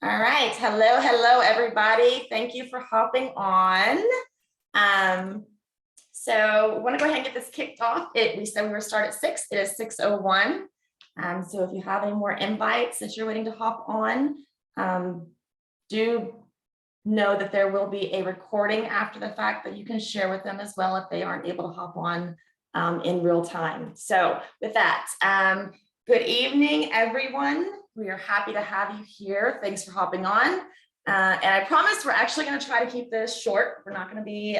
All right. Hello, everybody. Thank you for hopping on. So we want to go ahead and get this kicked off. We said we were start at 6. It is 6:01. So if you have any more invites that you're waiting to hop on, do know that there will be a recording after the fact that you can share with them as well if they aren't able to hop on in real time. So with that, good evening, everyone. We are happy to have you here. Thanks for hopping on. And I promise we're actually going to try to keep this short. We're not going to be,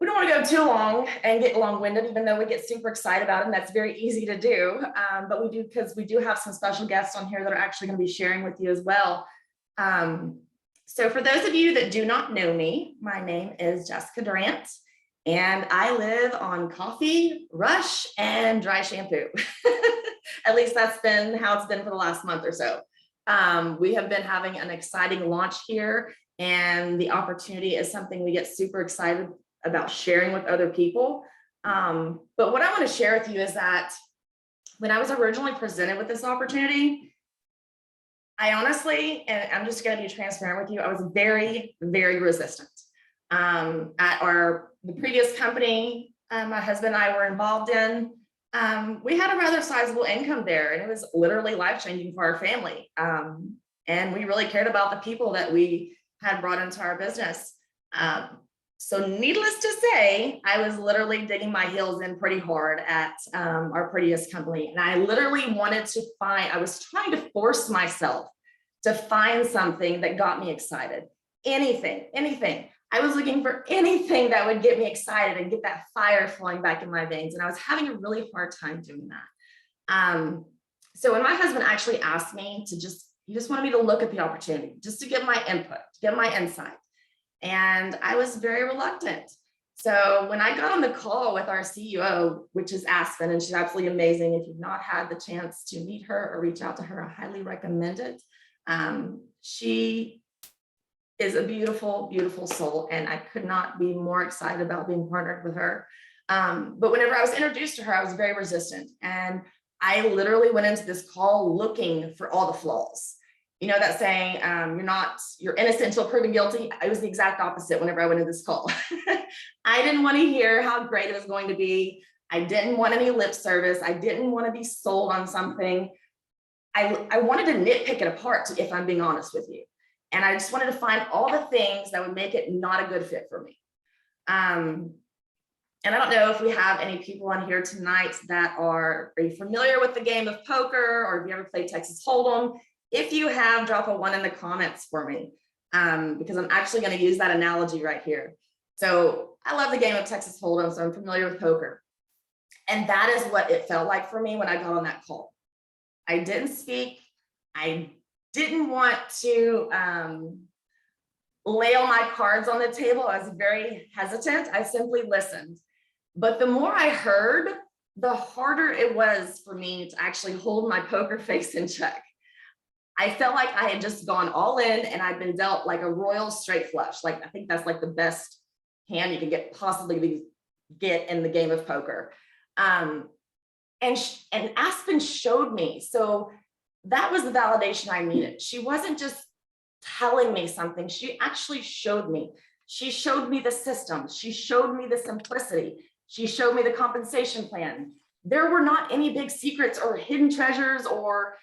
we don't want to go too long and get long-winded, even though we get super excited about it, and that's very easy to do. But we do, because we do have some special guests on here that are actually going to be sharing with you as well. So for those of you that do not know me, my name is Jessica Durant, and I live on coffee, rush, and dry shampoo. At least that's been how it's been for the last month or so. We have been having an exciting launch here, and the opportunity is something we get super excited about sharing with other people. But what I want to share with you is that when I was originally presented with this opportunity, I honestly, and I'm just going to be transparent with you, I was very, very resistant. At the previous company my husband and I were involved in, we had a rather sizable income there, and it was literally life-changing for our family. And we really cared about the people that we had brought into our business. So needless to say, I was literally digging my heels in pretty hard at our previous company. And I literally wanted to I was trying to force myself to find something that got me excited. Anything. I was looking for anything that would get me excited and get that fire flowing back in my veins. And I was having a really hard time doing that. So when my husband actually asked me to he just wanted me to look at the opportunity, just to get my input, to get my insight. And I was very reluctant. So when I got on the call with our CEO, which is Aspen, and she's absolutely amazing. If you've not had the chance to meet her or reach out to her, I highly recommend it. She is a beautiful, beautiful soul, and I could not be more excited about being partnered with her. But whenever I was introduced to her, I was very resistant. And I literally went into this call looking for all the flaws. You know that saying, you're innocent until proven guilty? I was the exact opposite whenever I went into this call. I didn't want to hear how great it was going to be. I didn't want any lip service. I didn't want to be sold on something. I wanted to nitpick it apart, if I'm being honest with you. And I just wanted to find all the things that would make it not a good fit for me. And I don't know if we have any people on here tonight that are you familiar with the game of poker, or have you ever played Texas Hold'em? If you have, drop a 1 in the comments for me, because I'm actually going to use that analogy right here. So I love the game of Texas Hold'em, so I'm familiar with poker. And that is what it felt like for me when I got on that call. I didn't speak. I didn't want to lay all my cards on the table. I was very hesitant. I simply listened. But the more I heard, the harder it was for me to actually hold my poker face in check. I felt like I had just gone all in, and I'd been dealt like a royal straight flush. Like, I think that's like the best hand you can possibly get in the game of poker. And Aspen showed me. So that was the validation I needed. She wasn't just telling me something. She actually showed me. She showed me the system. She showed me the simplicity. She showed me the compensation plan. There were not any big secrets or hidden treasures or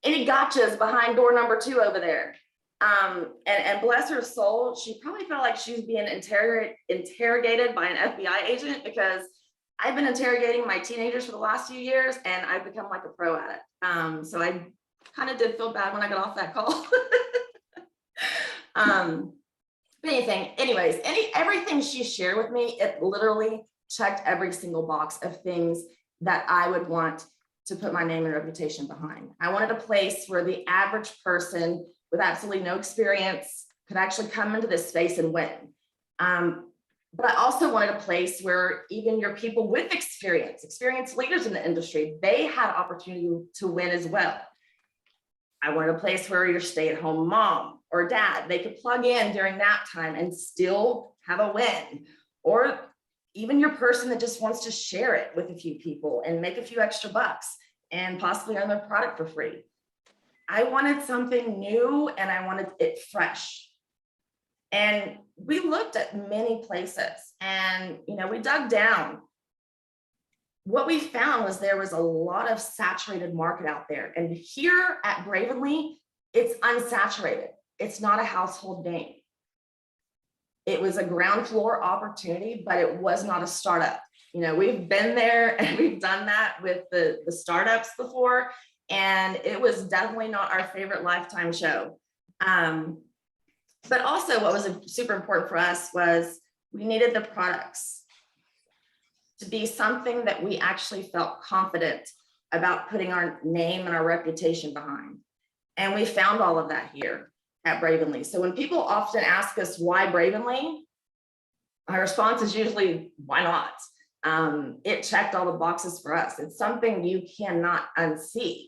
any gotchas behind door number 2 over there. And bless her soul, she probably felt like she was being interrogated by an FBI agent, because I've been interrogating my teenagers for the last few years, and I've become like a pro at it. So I kind of did feel bad when I got off that call. Anyways, everything she shared with me, it literally checked every single box of things that I would want to put my name and reputation behind. I wanted a place where the average person with absolutely no experience could actually come into this space and win. But I also wanted a place where even your people with experienced leaders in the industry, they had opportunity to win as well. I wanted a place where your stay-at-home mom or dad, they could plug in during nap time and still have a win. Or even your person that just wants to share it with a few people and make a few extra bucks and possibly earn their product for free. I wanted something new and I wanted it fresh. And we looked at many places and, we dug down. What we found was there was a lot of saturated market out there. And here at Bravenly, it's unsaturated. It's not a household name. It was a ground floor opportunity, but it was not a startup. We've been there and we've done that with the startups before, and it was definitely not our favorite lifetime show. But also what was super important for us was we needed the products to be something that we actually felt confident about putting our name and our reputation behind. And we found all of that here at Bravenly. So when people often ask us why Bravenly, our response is usually, why not? It checked all the boxes for us. It's something you cannot unsee.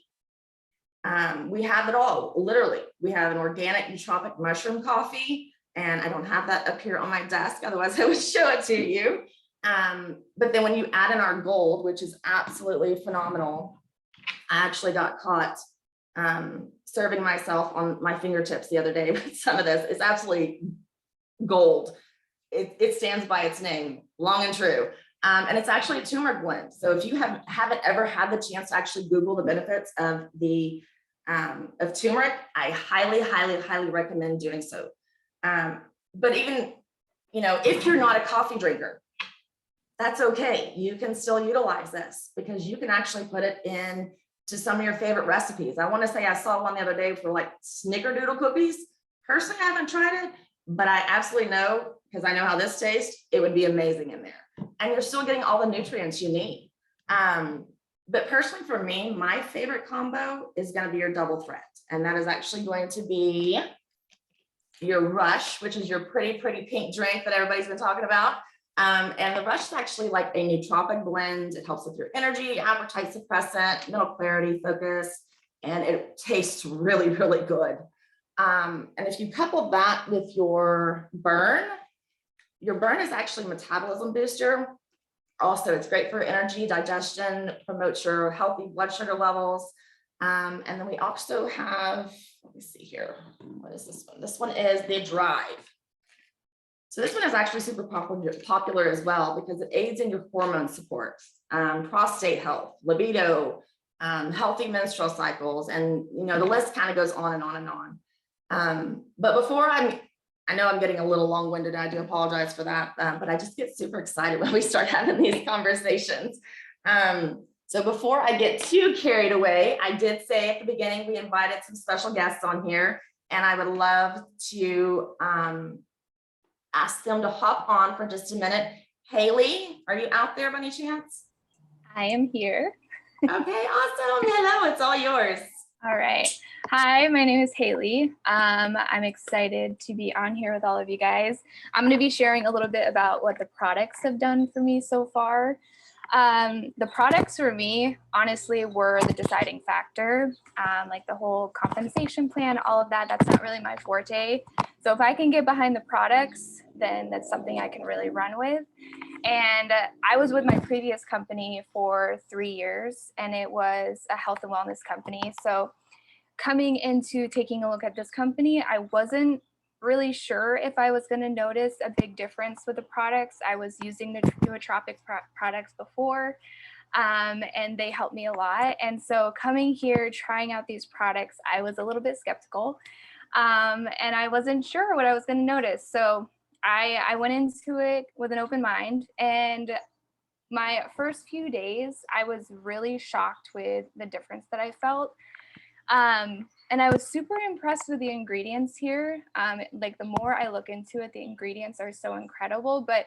We have it all, literally. We have an organic nootropic mushroom coffee, and I don't have that up here on my desk, otherwise I would show it to you. But then when you add in our gold, which is absolutely phenomenal, I actually got caught serving myself on my fingertips the other day with some of this. It's absolutely gold. It stands by its name, long and true. And it's actually a turmeric blend. So if you haven't ever had the chance to actually Google the benefits of turmeric, I highly, highly, highly recommend doing so. But even, if you're not a coffee drinker, that's okay. You can still utilize this because you can actually put it in to some of your favorite recipes. I want to say I saw one the other day for like snickerdoodle cookies. Personally, I haven't tried it, but I absolutely know, because I know how this tastes, it would be amazing in there. And you're still getting all the nutrients you need. But personally for me, my favorite combo is going to be your double threat. And that is actually going to be your Rush, which is your pretty pink drink that everybody's been talking about. And the Rush is actually like a nootropic blend. It helps with your energy, appetite suppressant, mental clarity, focus, and it tastes really, really good. And if you couple that with your burn is actually a metabolism booster. Also, it's great for energy, digestion, promotes your healthy blood sugar levels. And then we also have, let me see here. What is this one? This one is the Drive. So this one is actually super popular as well because it aids in your hormone support, prostate health, libido, healthy menstrual cycles, and the list kind of goes on and on and on. But before I know I'm getting a little long-winded. I do apologize for that, but I just get super excited when we start having these conversations. So before I get too carried away, I did say at the beginning we invited some special guests on here, and I would love to ask them to hop on for just a minute. Haley, are you out there by any chance? I am here. Okay, awesome. Hello, it's all yours. All right. Hi, my name is Haley. I'm excited to be on here with all of you guys. I'm going to be sharing a little bit about what the products have done for me so far. The products for me, honestly, were the deciding factor. Like the whole compensation plan, all of that, that's not really my forte. So if I can get behind the products, then that's something I can really run with. And I was with my previous company for 3 years, and it was a health and wellness company. So coming into taking a look at this company, I wasn't really sure if I was going to notice a big difference with the products. I was using the nootropic products before, and they helped me a lot. And so coming here, trying out these products, I was a little bit skeptical, and I wasn't sure what I was going to notice. So I went into it with an open mind, and my first few days, I was really shocked with the difference that I felt. And I was super impressed with the ingredients here. Like the more I look into it, the ingredients are so incredible. But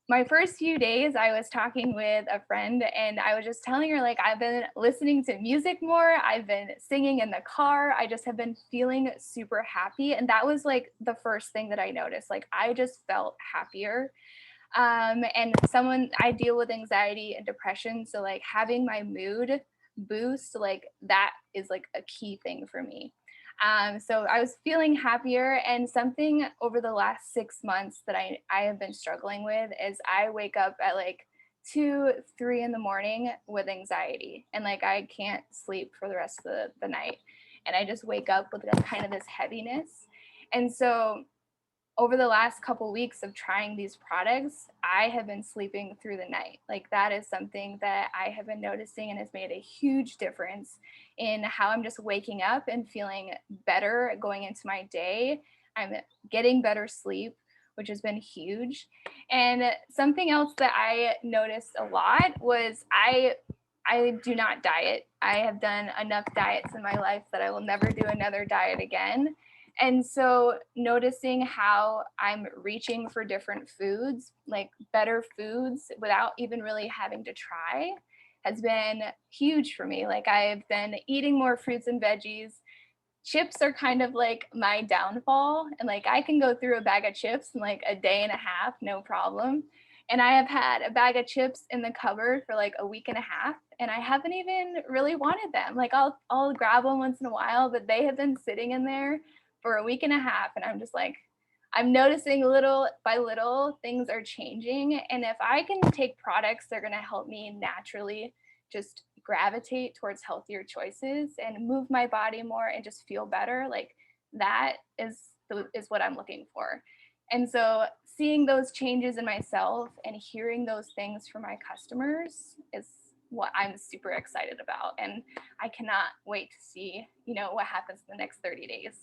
my first few days, I was talking with a friend and I was just telling her, like, I've been listening to music more. I've been singing in the car. I just have been feeling super happy. And that was like the first thing that I noticed. Like, I just felt happier. And I deal with anxiety and depression. So like having my mood boost, like that is like a key thing for me. So I was feeling happier, and something over the last 6 months that I have been struggling with is I wake up at like 2, 3 in the morning with anxiety, and like I can't sleep for the rest of the night. and I just wake up with kind of this heaviness. And so over the last couple weeks of trying these products, I have been sleeping through the night. Like that is something that I have been noticing and has made a huge difference in how I'm just waking up and feeling better going into my day. I'm getting better sleep, which has been huge. And something else that I noticed a lot was I do not diet. I have done enough diets in my life that I will never do another diet again. And so noticing how I'm reaching for different foods, like better foods without even really having to try, has been huge for me. Like I've been eating more fruits and veggies. Chips are kind of like my downfall. And like I can go through a bag of chips in like a day and a half, no problem. And I have had a bag of chips in the cupboard for like a week and a half, and I haven't even really wanted them. Like I'll grab one once in a while, but they have been sitting in there for a week and a half, and I'm just like, I'm noticing little by little things are changing. And if I can take products that are going to help me naturally just gravitate towards healthier choices and move my body more and just feel better, like that is what I'm looking for. And so seeing those changes in myself and hearing those things from my customers is what I'm super excited about. And I cannot wait to see, what happens in the next 30 days.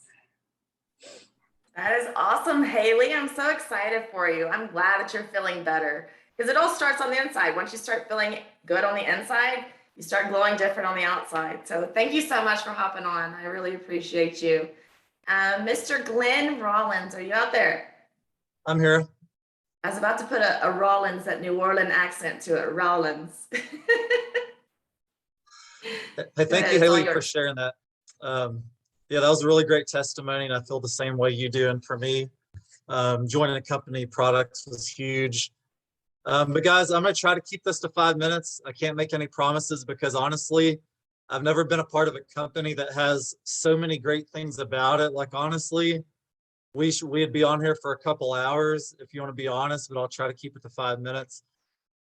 That is awesome, Haley. I'm so excited for you. I'm glad that you're feeling better because it all starts on the inside. Once you start feeling good on the inside, you start glowing different on the outside. So thank you so much for hopping on. I really appreciate you. Mr. Glen Rollins, are you out there? I'm here. I was about to put a Rollins, that New Orleans accent to it, Rollins. Hey, thank you, Haley, for sharing that. Yeah, that was a really great testimony, and I feel the same way you do. And for me, joining a company products was huge. But guys, I'm going to try to keep this to 5 minutes. I can't make any promises because honestly, I've never been a part of a company that has so many great things about it. Like honestly, we'd be on here for a couple hours if you want to be honest, but I'll try to keep it to 5 minutes.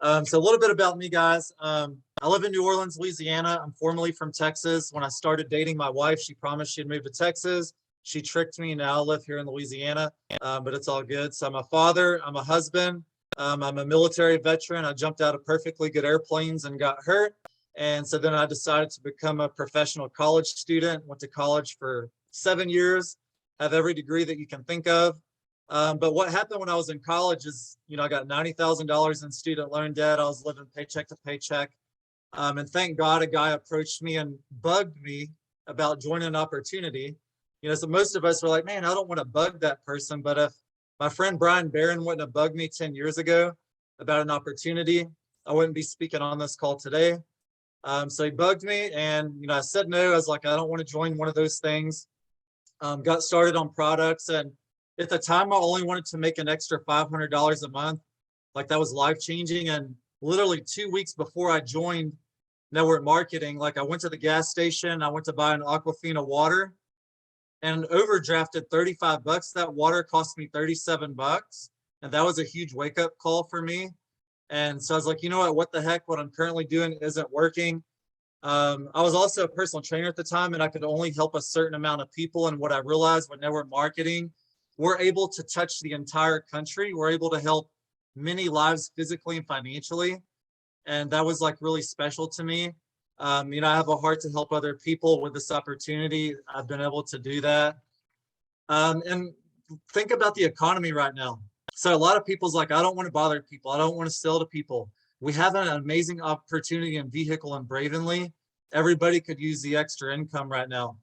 So a little bit about me, guys. I live in New Orleans, Louisiana. I'm formerly from Texas. When I started dating my wife, she promised she'd move to Texas. She tricked me. Now I live here in Louisiana, but it's all good. So I'm a father, I'm a husband, I'm a military veteran. I jumped out of perfectly good airplanes and got hurt. And so then I decided to become a professional college student, went to college for 7 years, have every degree that you can think of. But what happened when I was in college is, I got $90,000 in student loan debt. I was living paycheck to paycheck. And thank God a guy approached me and bugged me about joining an opportunity. So most of us were like, man, I don't want to bug that person. But if my friend Brian Barron wouldn't have bugged me 10 years ago about an opportunity, I wouldn't be speaking on this call today. So he bugged me and, I said no. I was like, I don't want to join one of those things. Got started on products. And at the time, I only wanted to make an extra $500 a month. Like that was life changing. And literally 2 weeks before I joined network marketing, like I went to the gas station, I went to buy an Aquafina water and overdrafted 35 bucks. That water cost me 37 bucks. And that was a huge wake up call for me. And so I was like, what the heck, what I'm currently doing isn't working. I was also a personal trainer at the time, and I could only help a certain amount of people. And what I realized with network marketing, we're able to touch the entire country. We're able to help many lives physically and financially. And that was like really special to me. I have a heart to help other people with this opportunity. I've been able to do that. And think about the economy right now. So a lot of people's like, I don't want to bother people. I don't want to sell to people. We have an amazing opportunity in vehicle and Bravenly. Everybody could use the extra income right now.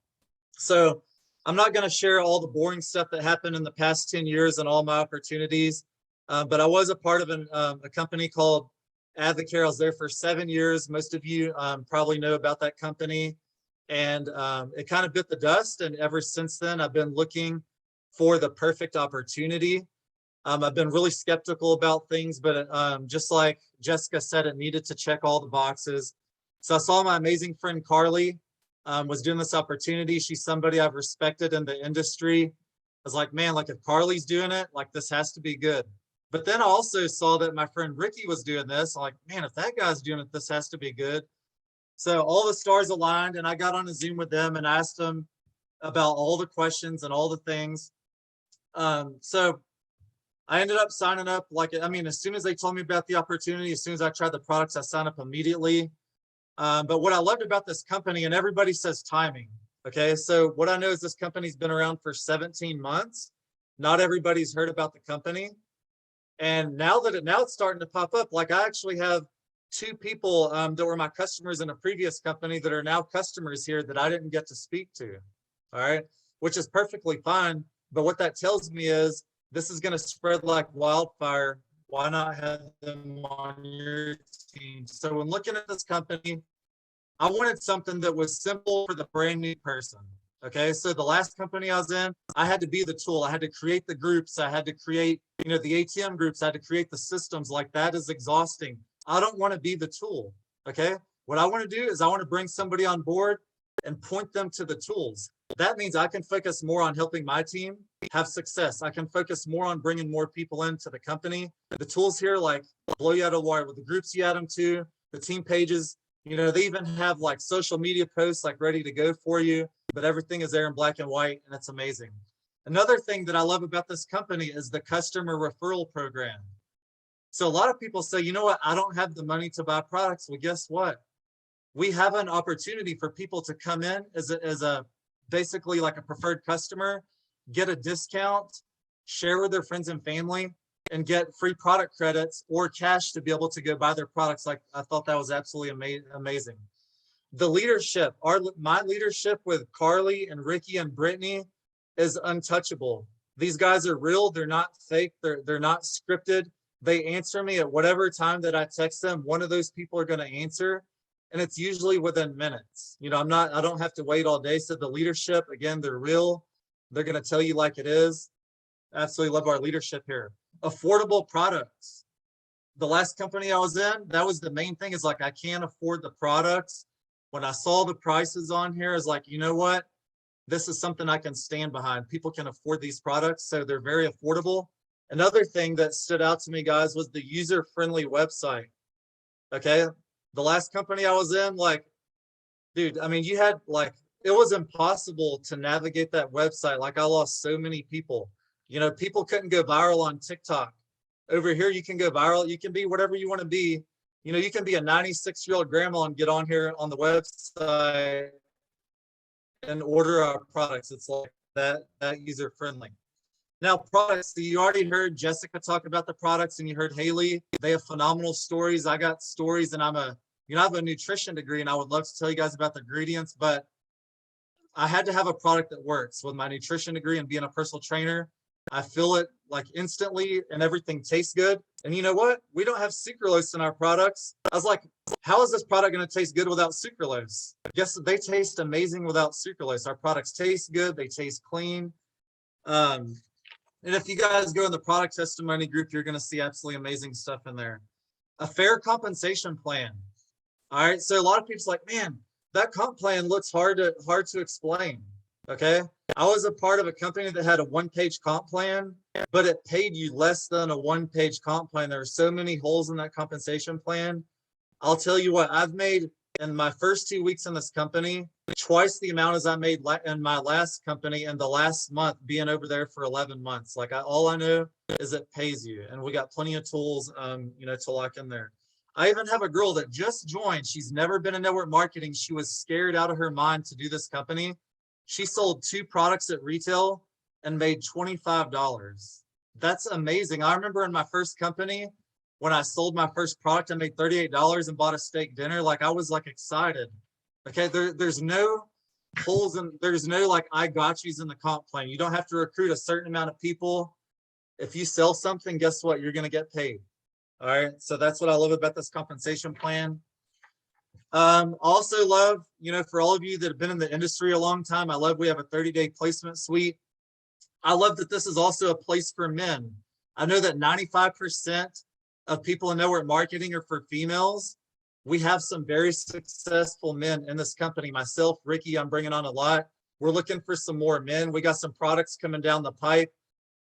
So I'm not going to share all the boring stuff that happened in the past 10 years and all my opportunities. But I was a part of a company called Advocare. I was there for 7 years. Most of you probably know about that company. And it kind of bit the dust. And ever since then, I've been looking for the perfect opportunity. I've been really skeptical about things, but just like Jessica said, it needed to check all the boxes. So I saw my amazing friend Carly was doing this opportunity. She's somebody I've respected in the industry. I was like, man, like if Carly's doing it, like this has to be good. But then I also saw that my friend Ricky was doing this. I'm like, man, if that guy's doing it, this has to be good. So all the stars aligned, and I got on a Zoom with them and asked them, about all the questions and all the things. So I ended up signing up, like, I mean, as soon as they told me about the opportunity, as soon as I tried the products, I signed up immediately. But what I loved about this company, and everybody says timing. Okay, so what I know is this company's been around for 17 months. Not everybody's heard about the company. And now it's starting to pop up. Like, I actually have 2 people that were my customers in a previous company that are now customers here that I didn't get to speak to. All right, which is perfectly fine. But what that tells me is this is going to spread like wildfire. Why not have them on your team? So when looking at this company, I wanted something that was simple for the brand new person. Okay, so the last company I was in, I had to be the tool. I had to create the groups. I had to create, the ATM groups. I had to create the systems. Like, that is exhausting. I don't want to be the tool. Okay, what I want to do is I want to bring somebody on board and point them to the tools. That means I can focus more on helping my team have success. I can focus more on bringing more people into the company. The tools here, like, blow you out of the water with the groups you add them to, the team pages. They even have like social media posts like ready to go for you, but everything is there in black and white, and it's amazing. Another thing that I love about this company is the customer referral program. So a lot of people say, you know what, I don't have the money to buy products. Well, guess what? We have an opportunity for people to come in as a basically like a preferred customer, get a discount, share with their friends and family, and get free product credits or cash to be able to go buy their products. Like, I thought that was absolutely amazing. The leadership, my leadership with Carly and Ricky and Brittany is untouchable. These guys are real. They're not fake. They're not scripted. They answer me at whatever time that I text them. One of those people are going to answer, and it's usually within minutes. I don't have to wait all day. So the leadership, again, they're real. They're going to tell you like it is. Absolutely love our leadership here. Affordable products. The last company I was in, that was the main thing, is like, I can't afford the products. When I saw the prices on here, is like, you know what? This is something I can stand behind. People can afford these products, so they're very affordable. Another thing that stood out to me, guys, was the user-friendly website. Okay, the last company I was in, like, dude, I mean, you had like, it was impossible to navigate that website. Like, I lost so many people. People couldn't go viral on TikTok. Over here, you can go viral. You can be whatever you want to be. You can be a 96-year-old grandma and get on here on the website and order our products. It's like that user friendly. Now, products, you already heard Jessica talk about the products, and you heard Haley. They have phenomenal stories. I got stories, and I have a nutrition degree, and I would love to tell you guys about the ingredients, but I had to have a product that works. With my nutrition degree and being a personal trainer, I feel it like instantly, and everything tastes good. And you know what? We don't have sucralose in our products. I was like, how is this product going to taste good without sucralose? Yes, they taste amazing without sucralose. Our products taste good. They taste clean. And if you guys go in the product testimony group, you're going to see absolutely amazing stuff in there. A fair compensation plan. All right. So a lot of people's like, man, that comp plan looks hard to explain. Okay. I was a part of a company that had a 1-page comp plan, but it paid you less than a 1-page comp plan. There are so many holes in that compensation plan. I'll tell you what, I've made in my first 2 weeks in this company, twice the amount as I made in my last company in the last month being over there for 11 months. Like, all I know is it pays you, and we got plenty of tools, to lock in there. I even have a girl that just joined. She's never been in network marketing. She was scared out of her mind to do this company. She sold 2 products at retail and made $25. That's amazing. I remember in my first company, when I sold my first product, I made $38 and bought a steak dinner. Like, I was like excited. Okay, there's no holes and there's no like I got yous in the comp plan. You don't have to recruit a certain amount of people. If you sell something, guess what? You're going to get paid. All right. So that's what I love about this compensation plan. Also love, for all of you that have been in the industry a long time, I love we have a 30-day placement suite. I love that this is also a place for men. I know that 95% of people in network marketing are for females. We have some very successful men in this company. Myself, Ricky, I'm bringing on a lot. We're looking for some more men. We got some products coming down the pipe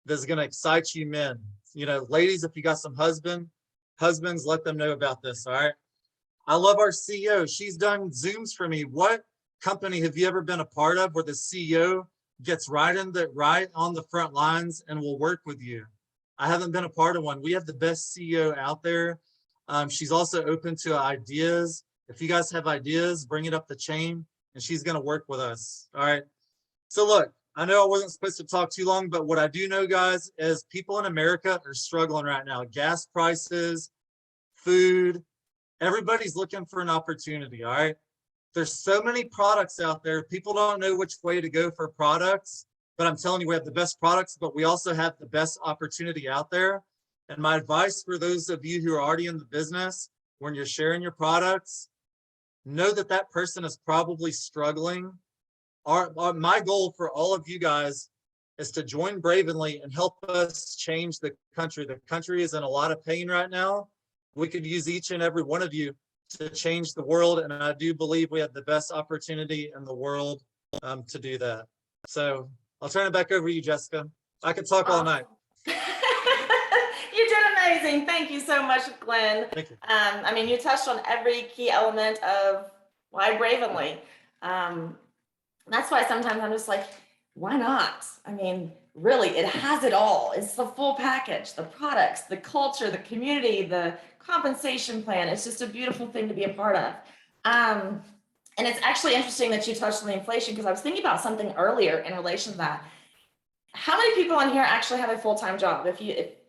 that's going to excite you men. Ladies, if you got some husbands, let them know about this. All right. I love our CEO. She's done Zooms for me. What company have you ever been a part of where the CEO gets right on the front lines and will work with you? I haven't been a part of one. We have the best CEO out there. She's also open to ideas. If you guys have ideas, bring it up the chain and she's going to work with us. All right. So look, I know I wasn't supposed to talk too long, but what I do know, guys, is people in America are struggling right now. Gas prices, food, everybody's looking for an opportunity. All right. There's so many products out there. People don't know which way to go for products, but I'm telling you, we have the best products, but we also have the best opportunity out there. And my advice for those of you who are already in the business, when you're sharing your products, know that that person is probably struggling. My goal for all of you guys is to join Bravenly and help us change the country. The country is in a lot of pain right now. We could use each and every one of you to change the world. And I do believe we have the best opportunity in the world to do that. So I'll turn it back over to you, Jessica. I could talk all night. You did amazing. Thank you so much, Glenn. Thank you. I mean, you touched on every key element of why Bravenly. That's why sometimes I'm just like, why not? I mean, really, it has it all. It's the full package, the products, the culture, the community, the compensation plan. It's just a beautiful thing to be a part of. And it's actually interesting that you touched on the inflation, because I was thinking about something earlier in relation to that. How many people in here actually have a full-time job? If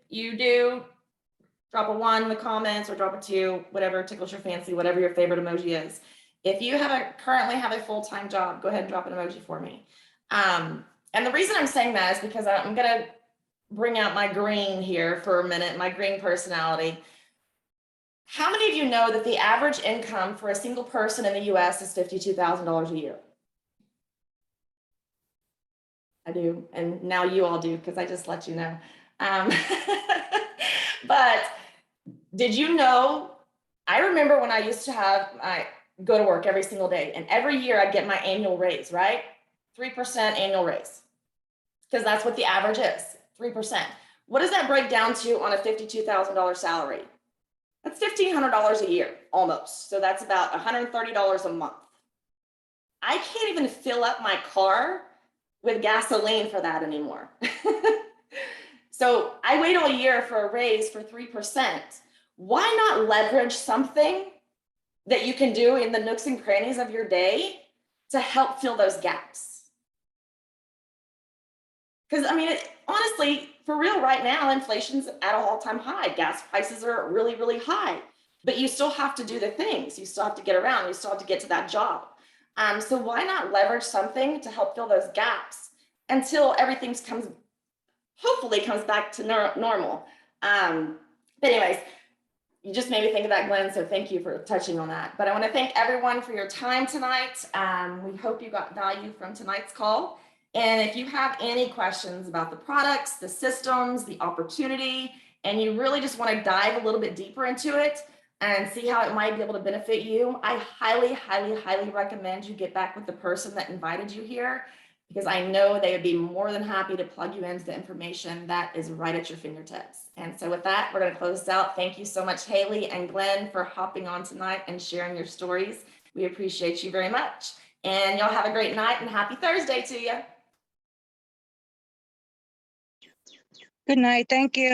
you do, drop a 1 in the comments or drop a 2, whatever tickles your fancy, whatever your favorite emoji is. If you currently have a full-time job, go ahead and drop an emoji for me. And the reason I'm saying that is because I'm gonna bring out my green here for a minute, my green personality. How many of you know that the average income for a single person in the US is $52,000 a year? I do, and now you all do, because I just let you know. But did you know, I remember when I used to go to work every single day, and every year I'd get my annual raise, right? 3% annual raise, because that's what the average is, 3%. What does that break down to on a $52,000 salary? That's $1,500 a year, almost. So that's about $130 a month. I can't even fill up my car with gasoline for that anymore. So I wait all year for a raise for 3%. Why not leverage something that you can do in the nooks and crannies of your day to help fill those gaps? Because I mean, honestly, for real right now, inflation's at an all-time high. Gas prices are really, really high, but you still have to do the things. You still have to get around. You still have to get to that job. So why not leverage something to help fill those gaps until everything hopefully comes back to normal. But anyways, you just made me think of that, Glenn, so thank you for touching on that. But I want to thank everyone for your time tonight. We hope you got value from tonight's call. And if you have any questions about the products, the systems, the opportunity, and you really just want to dive a little bit deeper into it and see how it might be able to benefit you, I highly, highly, highly recommend you get back with the person that invited you here, because I know they would be more than happy to plug you into the information that is right at your fingertips. And so with that, we're going to close this out. Thank you so much, Haley and Glenn, for hopping on tonight and sharing your stories. We appreciate you very much. And y'all have a great night and happy Thursday to you. Good night. Thank you.